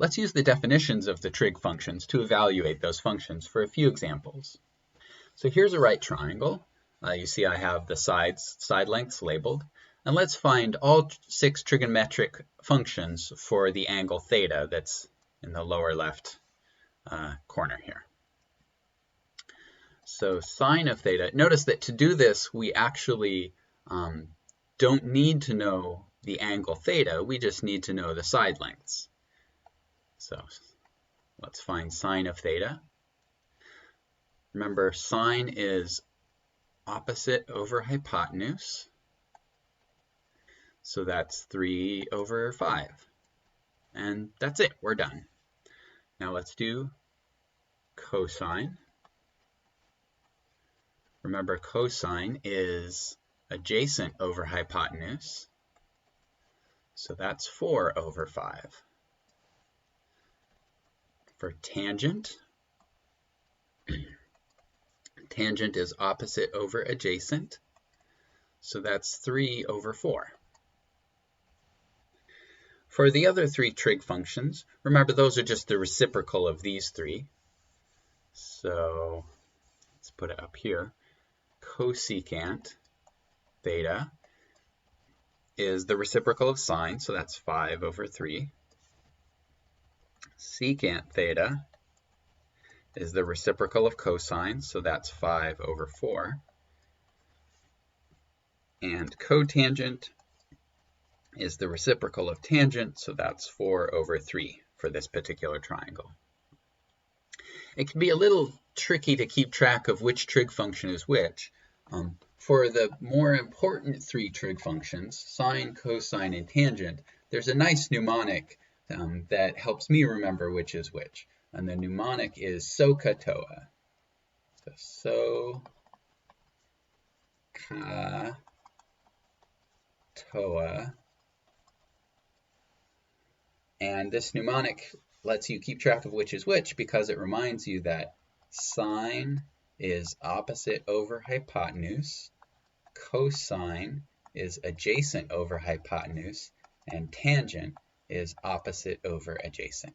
let's use the definitions of the trig functions to evaluate those functions for a few examples. So here's a right triangle. You see I have the side lengths labeled. And let's find all 6 trigonometric functions for the angle theta that's in the lower left corner here. So sine of theta, notice that to do this, we actually don't need to know the angle theta, we just need to know the side lengths. So let's find sine of theta. Remember, sine is opposite over hypotenuse. So that's 3 over 5. And that's it, we're done. Now let's do cosine. Remember, cosine is adjacent over hypotenuse. So that's 4 over 5. For tangent, tangent is opposite over adjacent. So that's 3 over 4. For the other 3 trig functions, remember those are just the reciprocal of these 3. So let's put it up here. Cosecant theta is the reciprocal of sine, so that's 5 over 3. Secant theta is the reciprocal of cosine, so that's 5 over 4. And cotangent is the reciprocal of tangent, so that's 4 over 3 for this particular triangle. It can be a little tricky to keep track of which trig function is which. For the more important 3 trig functions, sine, cosine, and tangent, there's a nice mnemonic that helps me remember which is which. And the mnemonic is SOHCAHTOA. So SOHCAHTOA. And this mnemonic lets you keep track of which is which because it reminds you that sine is opposite over hypotenuse, cosine is adjacent over hypotenuse, and tangent is opposite over adjacent.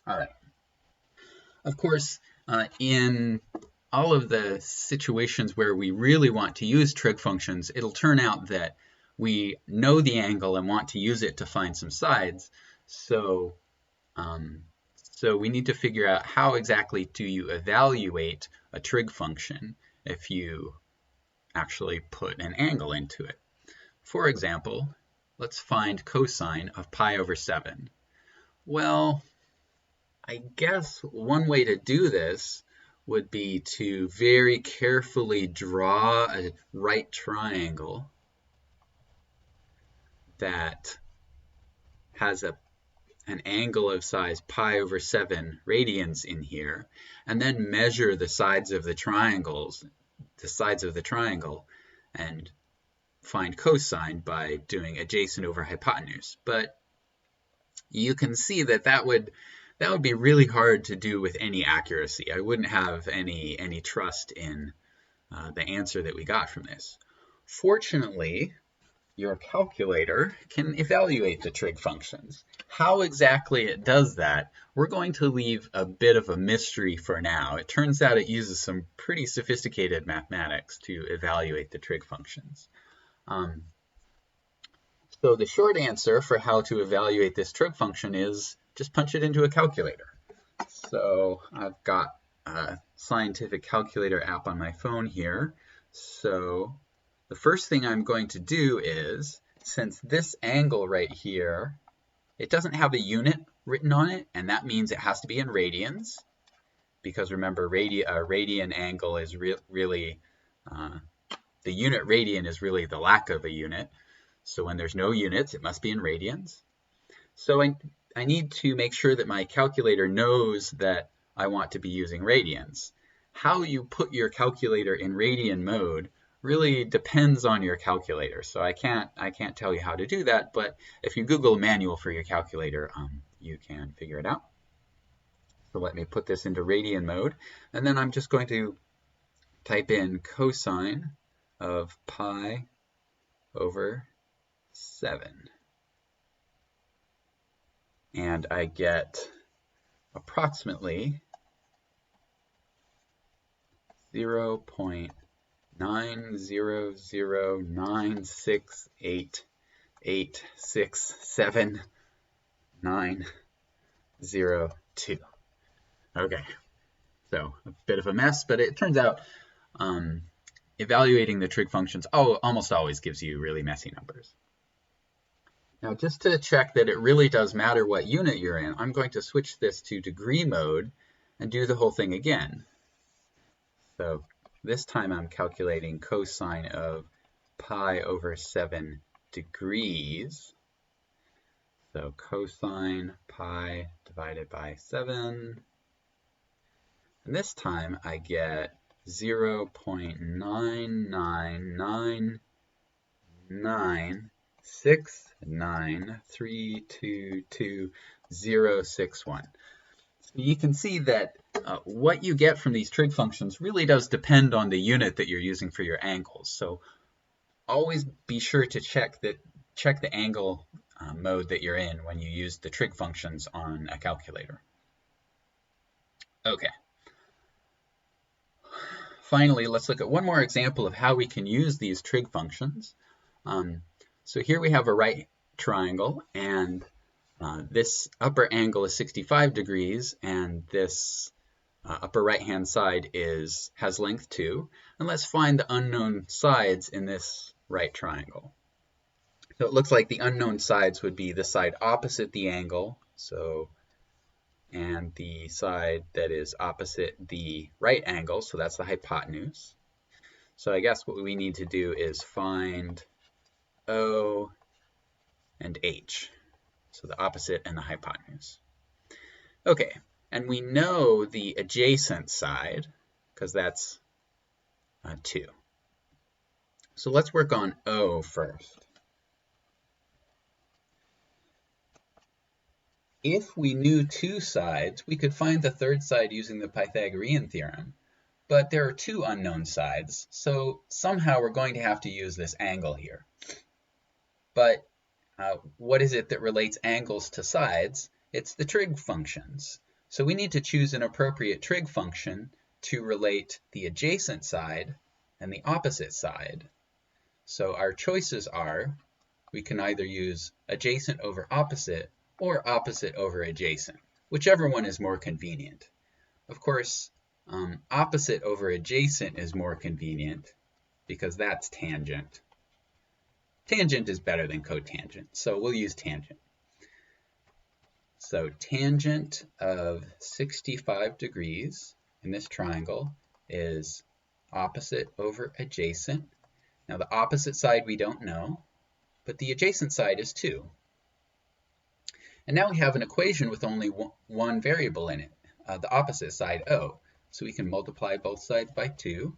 All right. Of course, in all of the situations where we really want to use trig functions, it'll turn out that we know the angle and want to use it to find some sides. So we need to figure out how exactly do you evaluate a trig function if you actually put an angle into it. For example, let's find cosine of pi over 7. Well, I guess one way to do this would be to very carefully draw a right triangle that has an angle of size pi over 7 radians in here, and then measure the sides of the triangle, and find cosine by doing adjacent over hypotenuse. But you can see that would be really hard to do with any accuracy. I wouldn't have any trust in the answer that we got from this. Fortunately, your calculator can evaluate the trig functions. How exactly it does that, we're going to leave a bit of a mystery for now. It turns out it uses some pretty sophisticated mathematics to evaluate the trig functions. So the short answer for how to evaluate this trig function is just punch it into a calculator. So I've got a scientific calculator app on my phone here. So the first thing I'm going to do is, since this angle right here, it doesn't have a unit written on it, and that means it has to be in radians, because remember, radian angle is really, the unit radian is really the lack of a unit. So when there's no units, it must be in radians. So I need to make sure that my calculator knows that I want to be using radians. How you put your calculator in radian mode really depends on your calculator. So I can't tell you how to do that, but if you Google a manual for your calculator, you can figure it out. So let me put this into radian mode, and then I'm just going to type in cosine of pi over 7. and I get approximately 0.9009688679002. Okay, so a bit of a mess, but it turns out evaluating the trig functions almost always gives you really messy numbers. Now, just to check that it really does matter what unit you're in, I'm going to switch this to degree mode and do the whole thing again. So this time I'm calculating cosine of pi over 7 degrees. So cosine pi divided by 7. And this time I get 0.99969322061. So you can see that what you get from these trig functions really does depend on the unit that you're using for your angles. So always be sure to check the angle mode that you're in when you use the trig functions on a calculator. Okay. Finally, let's look at one more example of how we can use these trig functions. So here we have a right triangle, and this upper angle is 65 degrees, and this upper right-hand side has length 2. And let's find the unknown sides in this right triangle. So it looks like the unknown sides would be the side opposite the angle, and the side that is opposite the right angle, so that's the hypotenuse. So I guess what we need to do is find O and H, so the opposite and the hypotenuse. Okay, and we know the adjacent side, because that's 2. So let's work on O first. If we knew 2 sides, we could find the third side using the Pythagorean theorem. But there are 2 unknown sides, so somehow we're going to have to use this angle here. But what is it that relates angles to sides? It's the trig functions. So we need to choose an appropriate trig function to relate the adjacent side and the opposite side. So our choices are, we can either use adjacent over opposite or opposite over adjacent, whichever one is more convenient. Of course, opposite over adjacent is more convenient because that's tangent. Tangent is better than cotangent, so we'll use tangent. So tangent of 65 degrees in this triangle is opposite over adjacent. Now the opposite side we don't know, but the adjacent side is 2. And now we have an equation with only one variable in it, the opposite side, O. So we can multiply both sides by 2.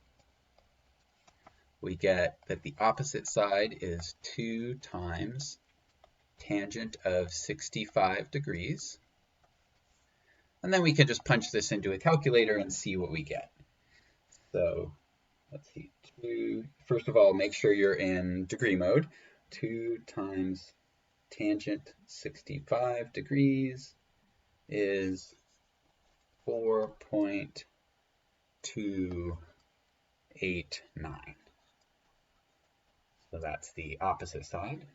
We get that the opposite side is 2 times tangent of 65 degrees. And then we can just punch this into a calculator and see what we get. So let's see, first of all, make sure you're in degree mode. 2 times tangent 65 degrees is 4.289. So that's the opposite side.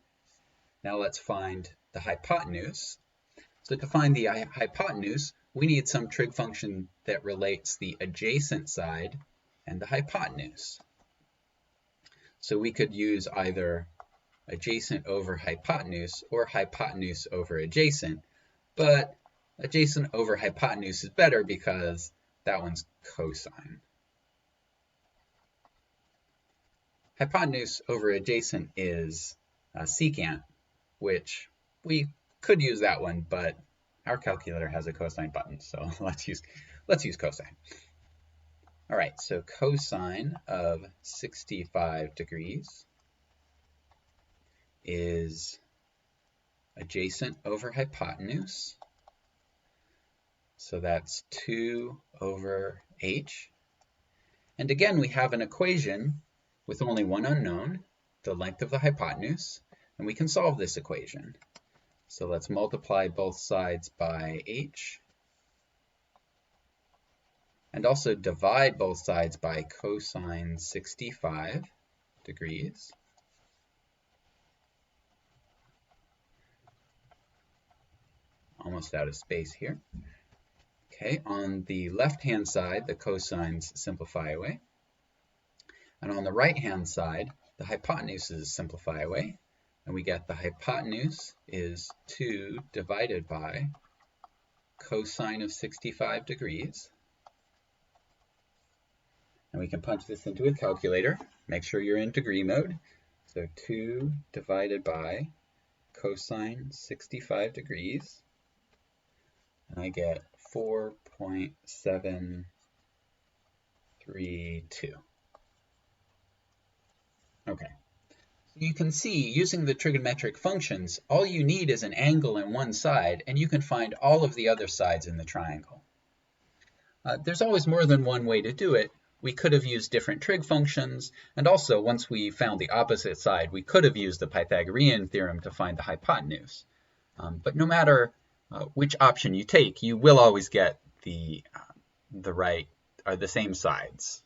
Now let's find the hypotenuse. So to find the hypotenuse, we need some trig function that relates the adjacent side and the hypotenuse. So we could use either adjacent over hypotenuse or hypotenuse over adjacent, but adjacent over hypotenuse is better because that one's cosine. Hypotenuse over adjacent is secant, which we could use that one, but our calculator has a cosine button, so let's use cosine. All right, so cosine of 65 degrees is adjacent over hypotenuse. So that's 2 over h. And again, we have an equation with only one unknown, the length of the hypotenuse, and we can solve this equation. So let's multiply both sides by h, and also divide both sides by cosine 65 degrees. Almost out of space here. Okay, on the left-hand side, the cosines simplify away. And on the right-hand side, the hypotenuses simplify away. And we get the hypotenuse is 2 divided by cosine of 65 degrees. And we can punch this into a calculator. Make sure you're in degree mode. So 2 divided by cosine 65 degrees. And I get 4.732. Okay. So you can see, using the trigonometric functions, all you need is an angle in one side, and you can find all of the other sides in the triangle. There's always more than one way to do it. We could have used different trig functions, and also once we found the opposite side, we could have used the Pythagorean theorem to find the hypotenuse. But no matter which option you take, you will always get the right or the same sides.